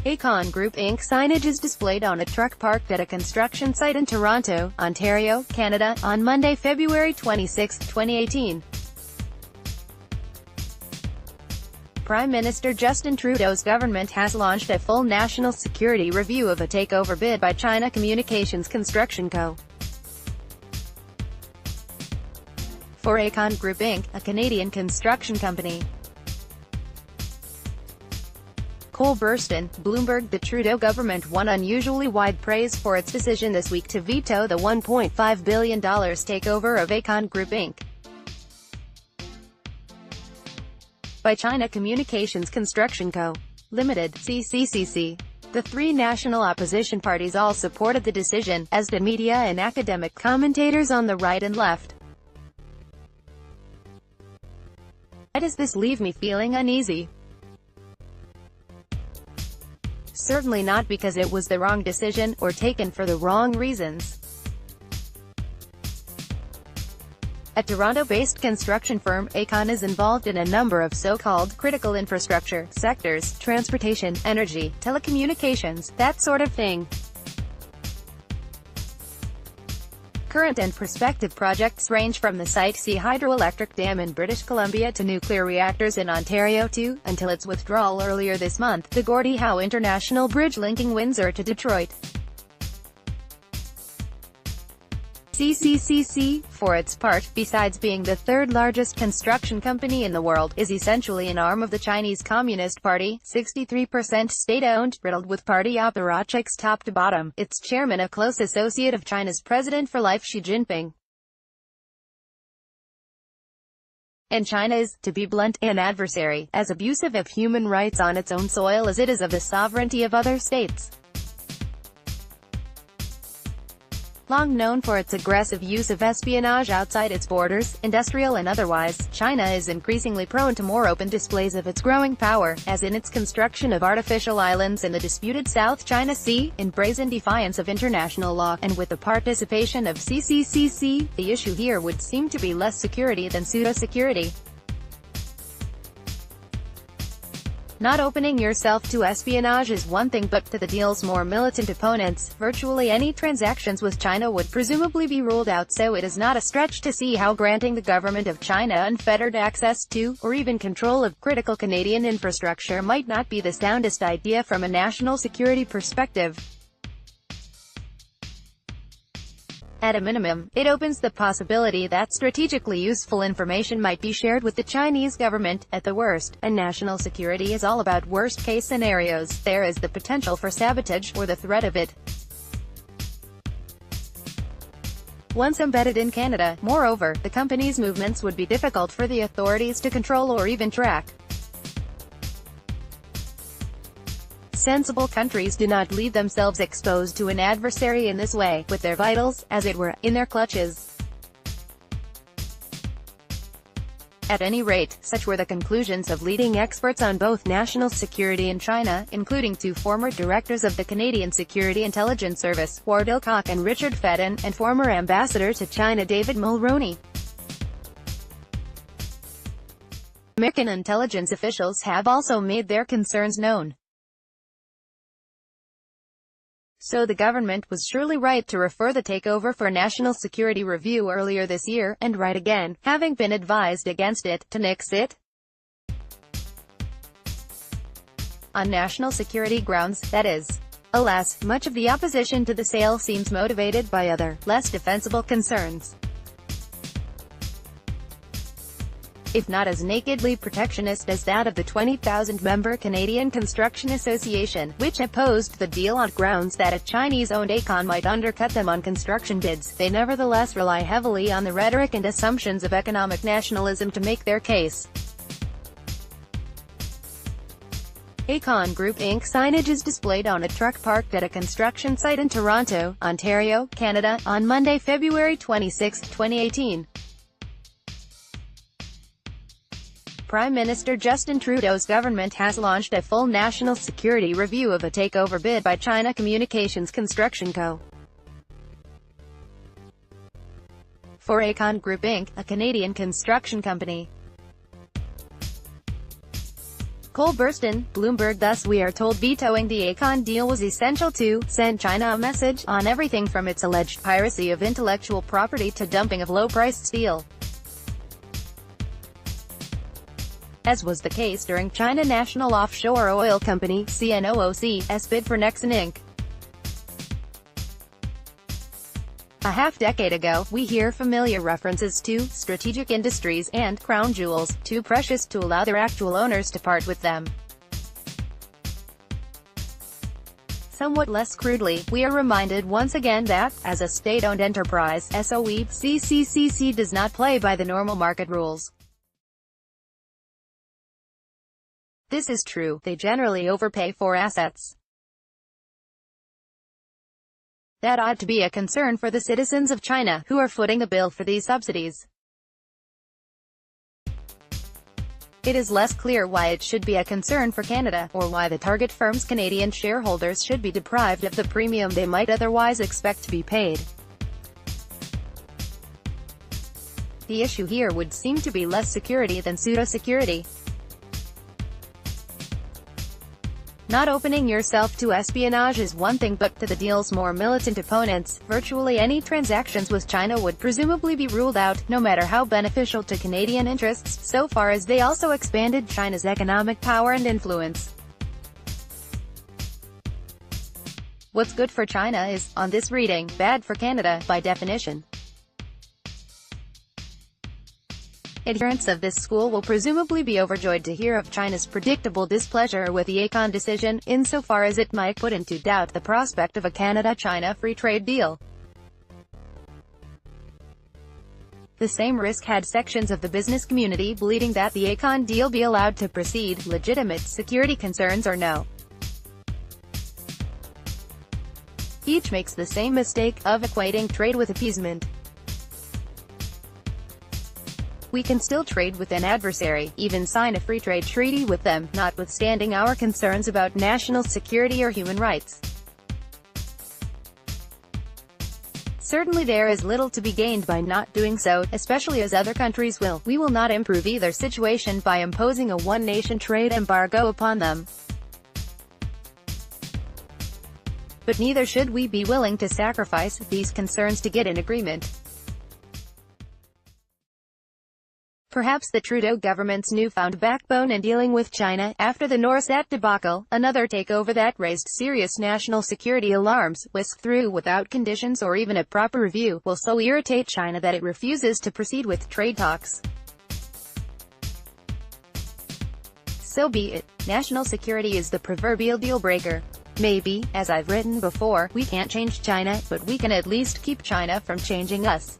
Aecon Group Inc. signage is displayed on a truck parked at a construction site in Toronto, Ontario, Canada, on Monday, February 26, 2018. Prime Minister Justin Trudeau's government has launched a full national security review of a takeover bid by China Communications Construction Co. for Aecon Group Inc., a Canadian construction company. Burston, Bloomberg The Trudeau government won unusually wide praise for its decision this week to veto the $1.5 billion takeover of Aecon Group Inc. by China Communications Construction Co. Limited, CCCC. The three national opposition parties all supported the decision, as did media and academic commentators on the right and left. Why does this leave me feeling uneasy? Certainly not because it was the wrong decision, or taken for the wrong reasons. A Toronto-based construction firm, Aecon is involved in a number of so-called critical infrastructure sectors: transportation, energy, telecommunications, that sort of thing. Current and prospective projects range from the Site C hydroelectric dam in British Columbia to nuclear reactors in Ontario to, until its withdrawal earlier this month, the Gordie Howe International Bridge linking Windsor to Detroit. CCCC, for its part, besides being the third-largest construction company in the world, is essentially an arm of the Chinese Communist Party, 63% state-owned, riddled with party apparatchiks top to bottom, its chairman a close associate of China's President for Life Xi Jinping. And China is, to be blunt, an adversary, as abusive of human rights on its own soil as it is of the sovereignty of other states. Long known for its aggressive use of espionage outside its borders, industrial and otherwise, China is increasingly prone to more open displays of its growing power, as in its construction of artificial islands in the disputed South China Sea, in brazen defiance of international law, and with the participation of CCCC, the issue here would seem to be less security than pseudo-security. Not opening yourself to espionage is one thing, but to the deal's more militant opponents, virtually any transactions with China would presumably be ruled out, so it is not a stretch to see how granting the government of China unfettered access to, or even control of, critical Canadian infrastructure might not be the soundest idea from a national security perspective. At a minimum, it opens the possibility that strategically useful information might be shared with the Chinese government. At the worst, and national security is all about worst-case scenarios, there is the potential for sabotage, or the threat of it. Once embedded in Canada, moreover, the company's movements would be difficult for the authorities to control or even track. Sensible countries do not leave themselves exposed to an adversary in this way, with their vitals, as it were, in their clutches. At any rate, such were the conclusions of leading experts on both national security and China, including two former directors of the Canadian Security Intelligence Service, Ward Ilcock and Richard Fedden, and former ambassador to China David Mulroney. American intelligence officials have also made their concerns known. So the government was surely right to refer the takeover for national security review earlier this year, and right again, having been advised against it, to nix it. On national security grounds, that is. Alas, much of the opposition to the sale seems motivated by other, less defensible concerns. If not as nakedly protectionist as that of the 20,000-member Canadian Construction Association, which opposed the deal on grounds that a Chinese-owned Aecon might undercut them on construction bids, they nevertheless rely heavily on the rhetoric and assumptions of economic nationalism to make their case. Aecon Group Inc. signage is displayed on a truck parked at a construction site in Toronto, Ontario, Canada, on Monday, February 26, 2018. Prime Minister Justin Trudeau's government has launched a full national security review of a takeover bid by China Communications Construction Co. for Aecon Group Inc., a Canadian construction company. coal Burston, Bloomberg. Thus we are told vetoing the Aecon deal was essential to send China a message on everything from its alleged piracy of intellectual property to dumping of low-priced steel. As was the case during China National Offshore Oil Company (CNOOC's) bid for Nexen Inc. A half-decade ago, we hear familiar references to strategic industries and crown jewels, too precious to allow their actual owners to part with them. Somewhat less crudely, we are reminded once again that, as a state-owned enterprise, CCC does not play by the normal market rules. This is true, they generally overpay for assets. That ought to be a concern for the citizens of China, who are footing the bill for these subsidies. It is less clear why it should be a concern for Canada, or why the target firm's Canadian shareholders should be deprived of the premium they might otherwise expect to be paid. The issue here would seem to be less security than pseudo-security. Not opening yourself to espionage is one thing, but to the deal's more militant opponents, virtually any transactions with China would presumably be ruled out, no matter how beneficial to Canadian interests, so far as they also expanded China's economic power and influence. What's good for China is, on this reading, bad for Canada, by definition. Adherents of this school will presumably be overjoyed to hear of China's predictable displeasure with the Aecon decision, insofar as it might put into doubt the prospect of a Canada-China free trade deal. The same risk had sections of the business community believing that the Aecon deal be allowed to proceed, legitimate security concerns or no. Each makes the same mistake, of equating trade with appeasement. We can still trade with an adversary, even sign a free trade treaty with them, notwithstanding our concerns about national security or human rights. Certainly there is little to be gained by not doing so, especially as other countries will. We will not improve either situation by imposing a one-nation trade embargo upon them. But neither should we be willing to sacrifice these concerns to get an agreement. Perhaps the Trudeau government's newfound backbone in dealing with China, after the Norsat debacle, another takeover that raised serious national security alarms, whisked through without conditions or even a proper review, will so irritate China that it refuses to proceed with trade talks. So be it. National security is the proverbial deal-breaker. Maybe, as I've written before, we can't change China, but we can at least keep China from changing us.